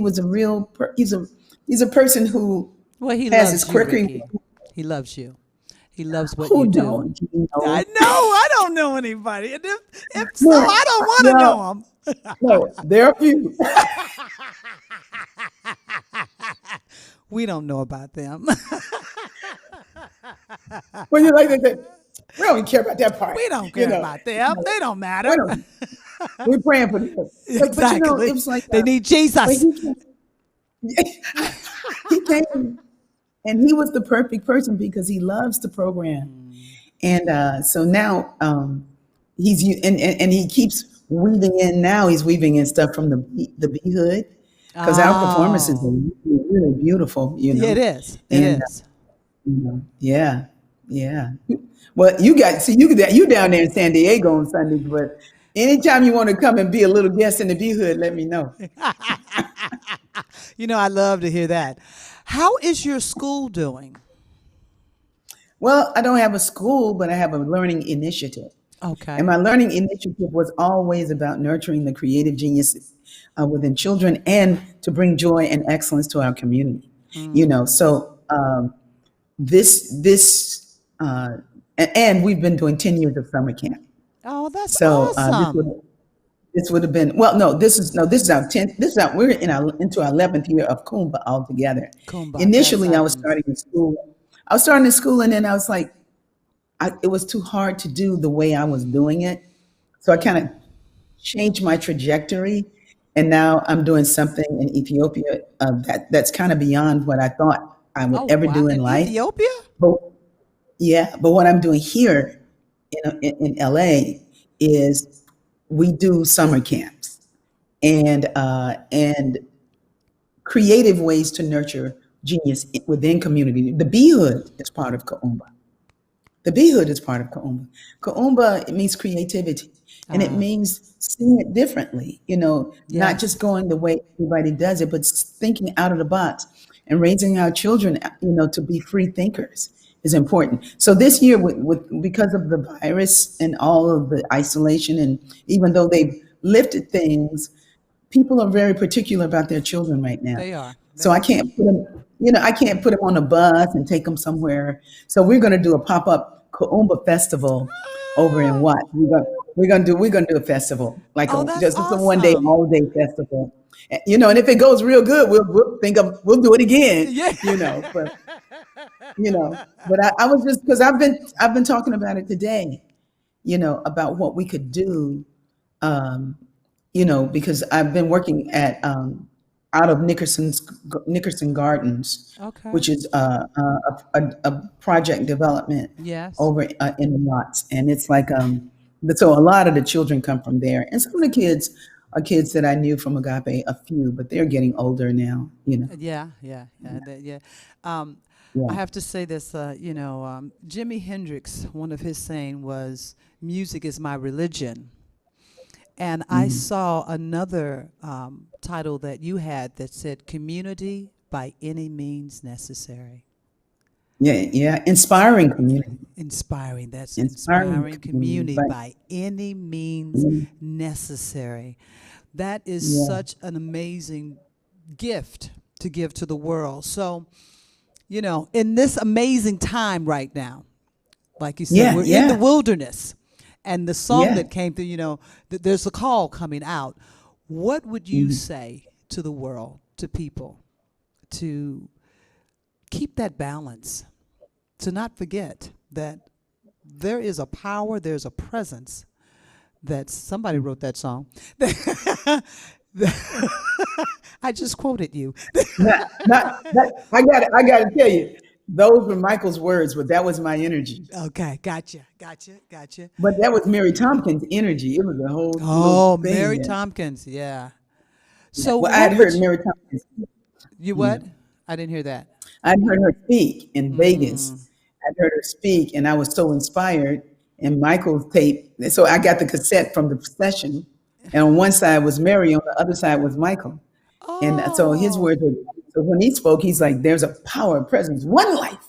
was a real he's a person who Well, he has his loves you, quirky. Ricky. He loves you. He loves what you Who do. don't I know? know. I don't know anybody. And if so, No, I don't want to well, know him. no, there are a few. We don't know about them. When you like that, we don't even care about that part. We don't You care know, about them. They don't we matter. don't. We're praying for them. But it Exactly. was like, They need but Jesus. he came and he was the perfect person because he loves the program. And so now and he keeps weaving in. Now he's weaving in stuff from the B hood because our performances are Oh, really, really beautiful, yeah, it is. It and is. yeah, yeah. Well, you down there in San Diego on Sundays, but anytime you want to come and be a little guest in the B hood, let me know. I love to hear that. How is your school doing? Well, I don't have a school, but I have a learning initiative. And Okay. my learning initiative was always about nurturing the creative geniuses within children and to bring joy and excellence to our community. So this and we've been doing 10 years of summer camp. Oh, that's So awesome. this would have been, well, no, this is our 10th. We're into our 11th year of Kumba altogether. Kumba. That Initially, I was sounds. starting in school. And then I was like, it was too hard to do the way I was doing it. So I kind of changed my trajectory, and now I'm doing something in Ethiopia that's kind of beyond what I thought I would Oh, ever wow. do in In life. Ethiopia? But yeah, but what I'm doing here in LA is we do summer camps and creative ways to nurture genius within community. The B Hood is part of Kaumba. The B Hood is part of Kaumba. Kaumba, it means creativity, and it Ah, means seeing it differently, not yes. just going the way everybody does it, but thinking out of the box and raising our children, to be free thinkers is important. So this year, because of the virus and all of the isolation, and even though they've lifted things, people are very particular about their children right now. They are. So They I are. can't put them, I can't put them on a bus and take them somewhere. So we're going to do a pop-up Kuumba festival over in Ah, Watts. We're gonna do a festival, like oh, that's just a one day, awesome. all day festival. And if it goes real good, we'll do it again. Yeah. But I was just because I've been talking about it today. About what we could do, um, because I've been working at out of Nickerson Gardens, Okay. which is a project development Yes. over in the Watts, and it's like so a lot of the children come from there, and some of the kids are kids that I knew from Agape, a few, but they're getting older now. Yeah, yeah, yeah, yeah. Um, I Yeah. have to say this. Jimi Hendrix, one of his saying was, "Music is my religion." And I Mhm. saw another title that you had that said, "Community by any means necessary." Yeah, yeah, inspiring community, Inspiring. That's inspiring inspiring community, community but by any means necessary. That is Yeah. such an amazing gift to give to the world. So, in this amazing time right now, like you said, Yeah. we're in the Yeah. wilderness. And the song Yeah. that came through, there's a call coming out. What would you Mhm. say to the world, to people, to keep that balance, to not forget that there is a power, there's a presence that somebody wrote that song. I just quoted you. Not that I got to tell you, those were Michael's words, but that was my energy. Okay, gotcha. But that was Mary Tompkins' energy. It was a whole little Oh, thing Mary there. Tompkins, yeah. Yeah. So Well, I had what heard would you, Mary Tompkins. you You what? know, I didn't hear that. I'd heard her speak in Mm. Vegas. I'd heard her speak, and I was so inspired. And Michael's tape. So I got the cassette from the session, and on one side was Mary, on the other side was Michael. And so his Oh, words were, so when he spoke, he's like, there's a power of presence, one life,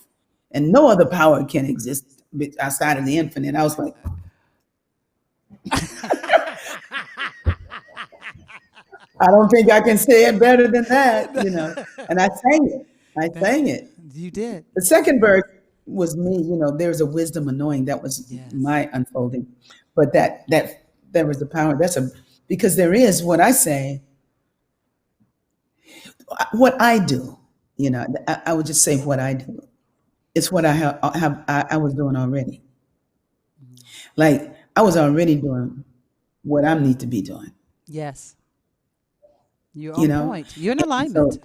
and no other power can exist outside of the infinite. I was like, I don't think I can say it better than that. And I sang it. I that sang it. you did. The second verse was me, there's a wisdom annoying. That was Yes. my unfolding. But that there was the power. Because there is what I say, what I do, I would just say what I do. It's what I was doing already. Mhm. Like I was already doing what I need to be doing, Yes. You're you on know. point. You're in And so alignment.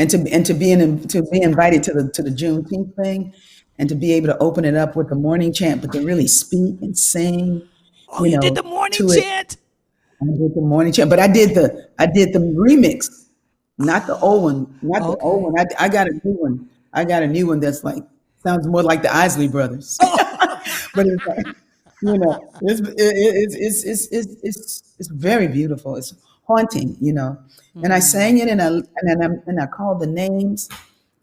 to be invited to the Juneteenth thing, and to be able to open it up with the morning chant, but to really speak and sing, Oh, you you did the know, morning to it. chant. I did the morning chant, but I did the remix, not the old Ah, one, not the old okay. one. I got a new one. I got a new one that's like sounds more like the Isley Brothers, but it's like, it's very beautiful. It's haunting. And I Mm, sang it, and I called the names,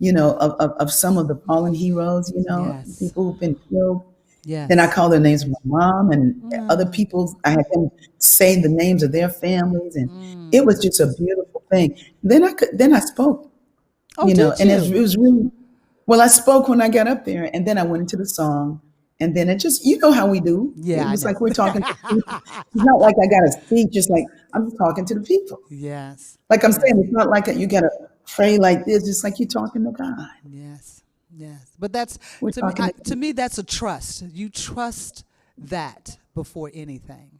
of some of the fallen heroes, yes. people who've been killed. Then I Yes. called the names of my mom and other Mm, people. I had them say the names of their families, and it mm. was just a beautiful thing. Then I spoke, Oh, did and it you? was really well. I spoke when I got up there, and then I went into the song, and then it just how we do. It Yeah, I was know. like we're talking to people. It's not like I got to speak. Just like I'm just talking to the people. Yes. Like I'm Yes. saying, it's not like you got to pray like this. Just like you're talking to God. Yes. Yes. But that's We're to me. talking to To God. me, that's a trust. You trust that before anything.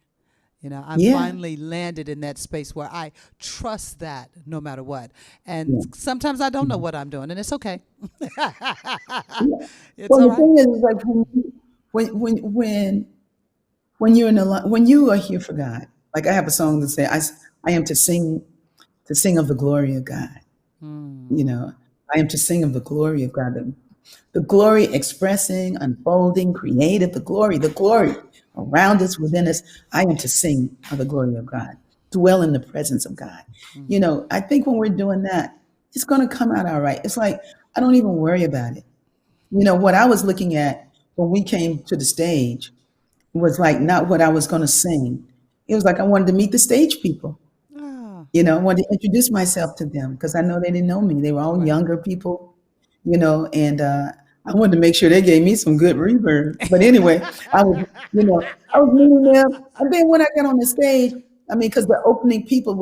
I Yeah. finally landed in that space where I trust that no matter what. And Yeah. sometimes I don't know Mhm. what I'm doing, and it's okay. Yeah. It's Well, all the right. thing is like when you're in a when you are here for God, like I have a song that say, I am to sing of the glory of God. You Mm, know, I am to sing of the glory of God. The glory expressing, unfolding, creative, the glory around us, within us. I am to sing of the glory of God, dwell in the presence of God. I think when we're doing that, it's going to come out all right. It's like, I don't even worry about it. What I was looking at when we came to the stage was like not what I was going to sing. It was like I wanted to meet the stage people. ah, I wanted to introduce myself to them because I know they didn't know me. They were all right. younger people, and I wanted to make sure they gave me some good reverb. But anyway, I was meeting them. And then when I got on the stage, I mean, because the opening people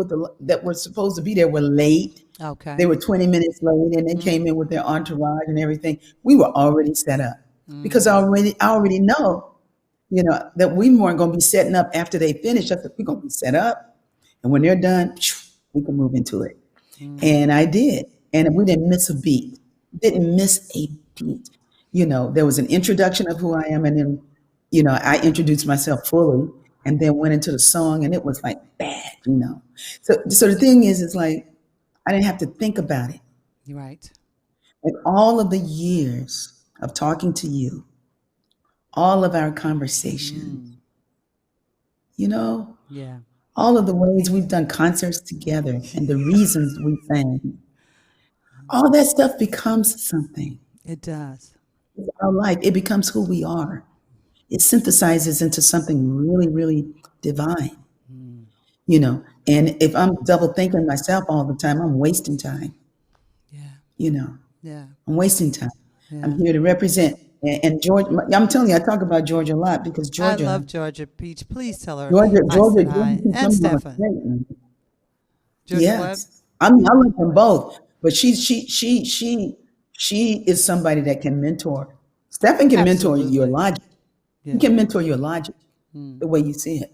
that were supposed to be there were late. They Okay. were 20 minutes late, and they came in with their entourage and everything. We were already set up because I already know, that we weren't going to be setting up after they finish. I said, we're going to be set up. And when they're done, we can move into it. And I did. And we didn't miss a beat. Didn't miss a beat. There was an introduction of who I am. And then, I introduced myself fully and then went into the song, and it was like bad. So the thing is, it's like, I didn't have to think about it. You're right. Like all of the years of talking to you, all of our conversation, Mm, you know, yeah. all of the ways we've done concerts together and the reasons we sang, all that stuff becomes something. It does. It's our life. It becomes who we are. It synthesizes into something really, really divine. you know. And if I'm double thinking myself all the time, I'm wasting time, Yeah. you know. Yeah. I'm wasting time. I'm Yeah. here to represent. And Georgia, I'm telling you, I talk about Georgia a lot because I love Georgia Peach. Please tell her I said Georgia hi. can And come on Stefan. straight, man. Georgia what? Yes, I mean I like them both, but she is somebody that can mentor. Stephen can mentor your Absolutely. logic. He Yeah. can mentor your logic Mm. the way you see it,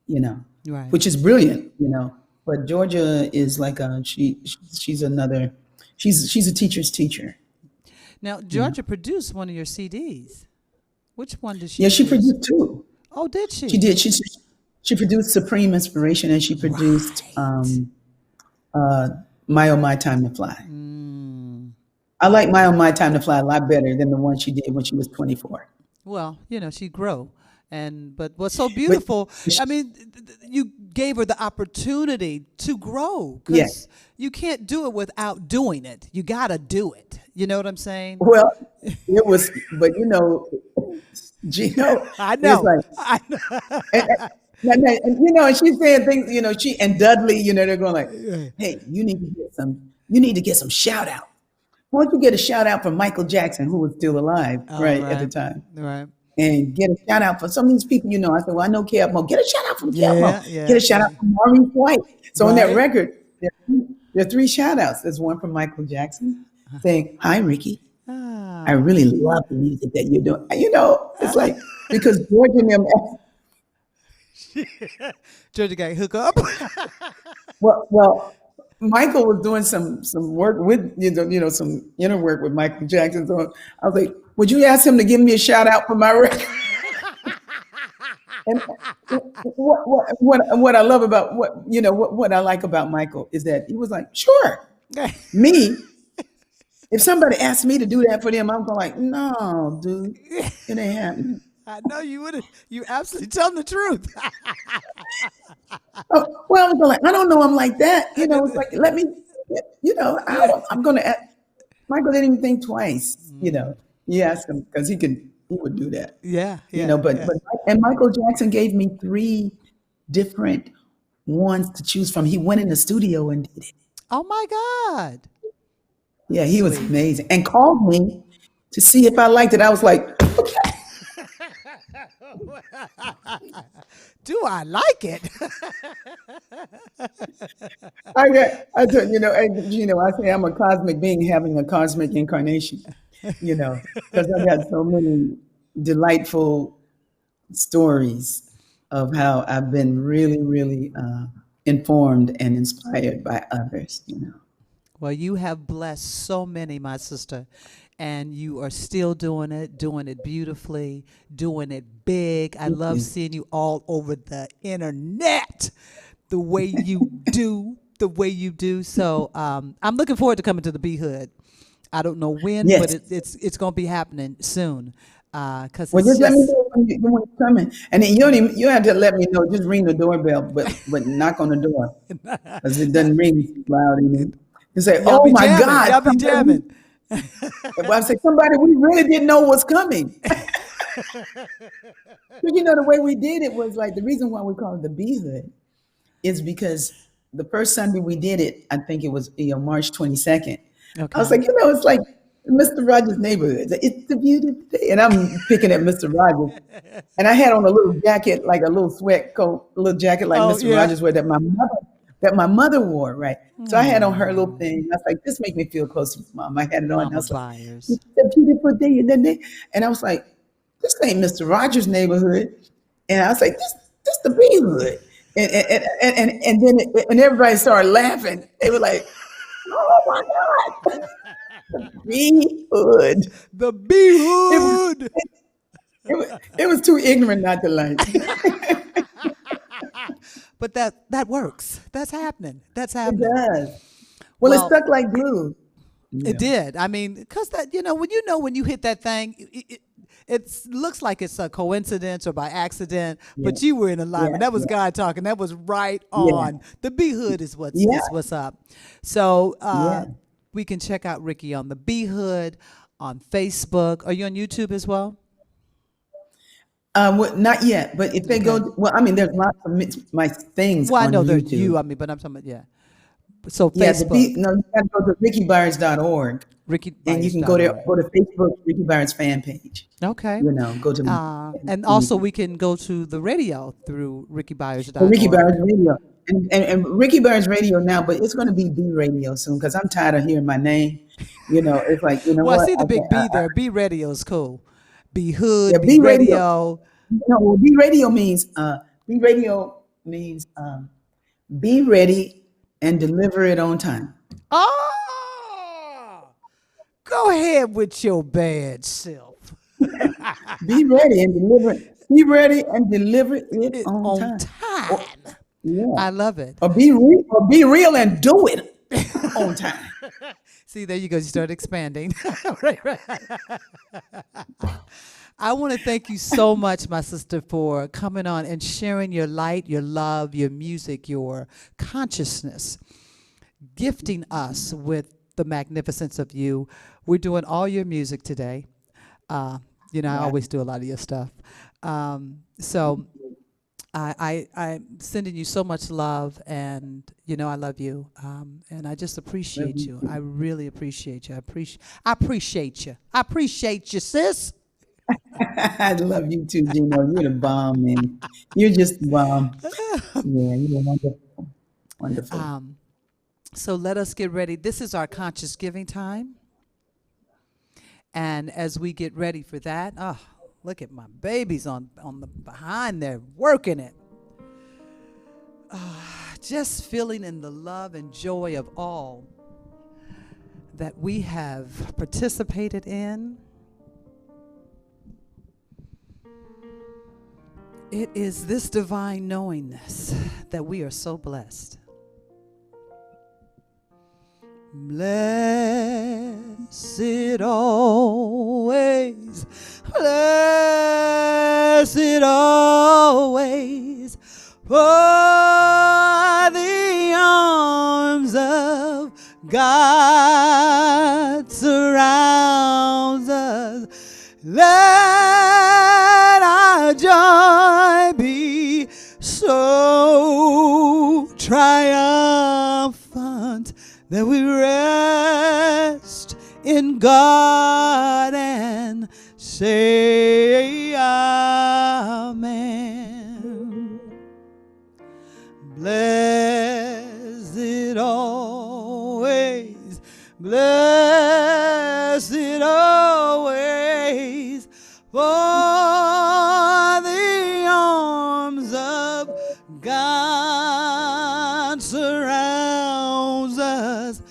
you know, Right. which is brilliant, you know. But Georgia is like she's another she's a teacher's teacher, Now, you know. Georgia produced one of your CDs. Which one did she Yeah, she produce? produced two. Oh, did She she? did. She produced Supreme Inspiration and she produced Right. uh, My Oh My Time to Fly. Mm. I like My Time to Fly a lot better than the one she did when she was 24. Well, she grow. And but what's so But beautiful, I mean, you gave her the opportunity to grow yeah, because you can't do it without doing it. You got to do it. You know what I'm saying? well, it was, but Gino, I it's know. like, I know. and she's saying things, she and Dudley, they're going like, Yeah. hey, you need to get some shout out. Why don't you get a shout out from Michael Jackson, who was still alive, All right, at the right. time? Right. And get a shout out for some of these people, I said, well, I know Kev Mo. Get a shout out from Kev Mo. Yeah, Get yeah, a shout yeah. out from Maureen White. So on that Right. record, there are three shout outs. There's one from Michael Jackson saying, hi, Ricky. I Ah. really love the music that you're doing. It's like, because George and them, Georgia got hook up. well, Michael was doing some work with, some inner work with Michael Jackson. So I was like, would you ask him to give me a shout out for my record? And what I love about what I like about Michael is that he was like, sure, me. If somebody asked me to do that for them, I'm going like, no, dude, it ain't happening. I know you would. You absolutely telling the truth. Oh, well, I'm going like, I don't know him like that. It's like let me, I'm going to. Michael didn't even think twice. You ask him because he would do that. Yeah, yeah, But yeah. and Michael Jackson gave me three different ones to choose from. He went in the studio and did it. Oh my God. Yeah, he was Sweet. amazing. And called me to see if I liked it. I was like, okay. Do I like it? I told I say I'm a cosmic being having a cosmic incarnation, because I got so many delightful stories of how I've been really, really informed and inspired by others. Well, you have blessed so many, my sister, and you are still doing it beautifully, doing it big. I Thank love you. seeing you all over the internet, the way you do, the way you do. So I'm looking forward to coming to the B Hood. I don't know when, but Yes. it's going to be happening soon. Because Well, it's just let me just know when it's coming, and then you have to let me know. Just ring the doorbell, but knock on the door because it doesn't ring loud. You say, y'all "Oh be my jamming. God, Y'all be somebody!" jamming. Well, I say, "Somebody we really didn't know was coming." But the way we did it was like the reason why we call it the B Hood is because the first Sunday we did it, I think it was March 22nd. I was Okay. like, it's like Mr. Rogers' neighborhood. It's the beautiful day, and I'm picking at Mr. Rogers. And I had on a little jacket, like a little sweat coat, a little jacket like Oh Mr. yeah. Rogers wear that my mother wore, right? So I had on her little Oh, thing. I was like, this makes me feel close to mom. I had it on. And I Mama was like, Byars. it's a beautiful day. And I was like, this ain't Mr. Rogers' neighborhood. And I was like, this the B hood. And then and everybody started laughing. They were like, oh my God, B hood. The B It was, Hood. it was too ignorant not to like. But that works. That's happening. That's It happening. does. Well, it Well, stuck like glue. it did. I mean, because that when you hit that thing, it looks like it's a coincidence or by accident, Yeah, but you were in alignment. yeah, That was yeah, God talking. That was right yeah, on. The B Hood is yeah, what's up. So yeah. we can check out Rickie on the B Hood on Facebook. Are you on YouTube as well? Not yet, but if they Okay. go, well, I mean, there's lots of my things Well, I on know they're you. YouTube. I mean, but I'm talking about, yeah. So Yeah, Facebook, no, you got to go to RickieByars.org, and you can go there. RickieByers.org. Go to Facebook, Ricky Byars fan page. Okay. Go to And and you also we can go to the radio through for Ricky RickieByers.org. Byars Radio. And Ricky Byars Radio now, but it's going to be B Radio soon because I'm tired of hearing my name. It's like, you know Well, I what? see the big B there. B radio is cool. B hood, B B Radio. radio. No, well, B Radio means be ready and deliver it on time. Oh, go ahead with your bad self. Be ready and deliver it. Be ready and deliver it It on on time. Or, time. yeah. I love it. Or be real and do it on time. See, there you go. You start expanding. Right, right. I want to thank you so much, my sister, for coming on and sharing your light, your love, your music, your consciousness, gifting us with the magnificence of you. We're doing all your music today. I Wow. always do a lot of your stuff. So I'm sending you so much love, and I love you, and I just Love appreciate you you. I too. really appreciate you. I appreciate you. I appreciate you, sis. I love you too, Gino. You're the bomb, man. You're just the bomb. Yeah, you're wonderful. Wonderful. Um, so let us get ready. This is our conscious giving time, and as we get ready for that, oh, look at my babies on the behind there working it. Just feeling in the love and joy of all that we have participated in. It is this divine knowingness that we are so blessed. Blessed always, blessed always, for the arms of God surrounds us. Let our joy be so triumphant that we rest in God and say amen. Blessed always, blessed always, for the arms of God surrounds us.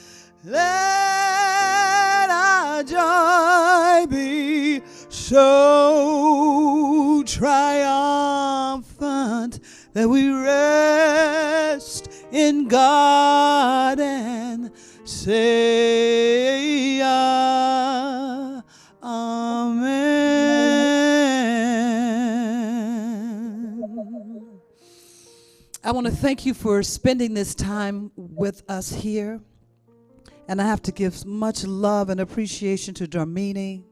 Let our joy be so triumphant that we rest in God and say amen. I want to thank you for spending this time with us here. And I have to give much love and appreciation to Darmini,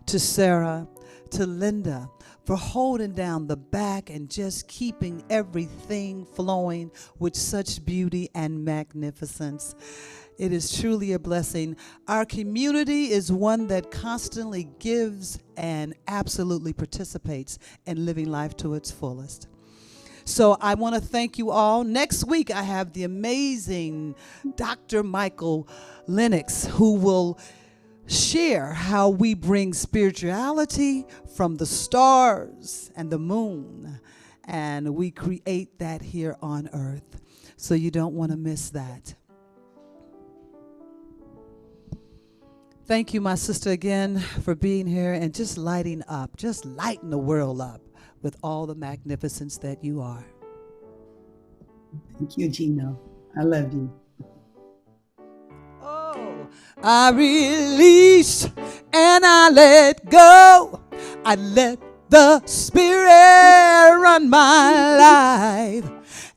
to Sarah, to Linda for holding down the back and just keeping everything flowing with such beauty and magnificence. It is truly a blessing. Our community is one that constantly gives and absolutely participates in living life to its fullest. So I want to thank you all. Next week, I have the amazing Dr. Michael Lennox, who will share how we bring spirituality from the stars and the moon, and we create that here on earth. So you don't want to miss that. Thank you, my sister, again, for being here and just lighting up, just lighting the world up with all the magnificence that you are. Thank you, Gino. I love you. Oh, I release and I let go. I let the Spirit run my life.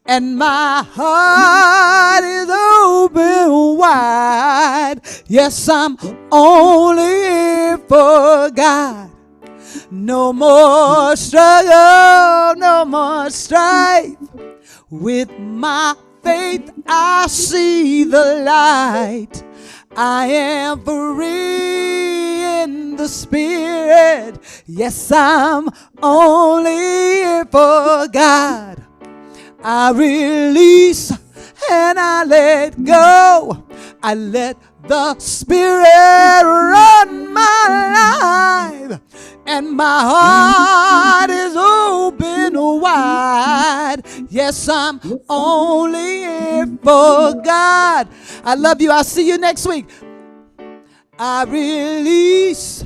And my heart is open wide. Yes, I'm only here for God. No more struggle, no more strife. With my faith, I see the light. I am free in the spirit. Yes, I'm only here for God. I release and I let go. I let the Spirit run my life, and my heart is open wide. Yes, I'm only here for God. I love you. I'll see you next week. I release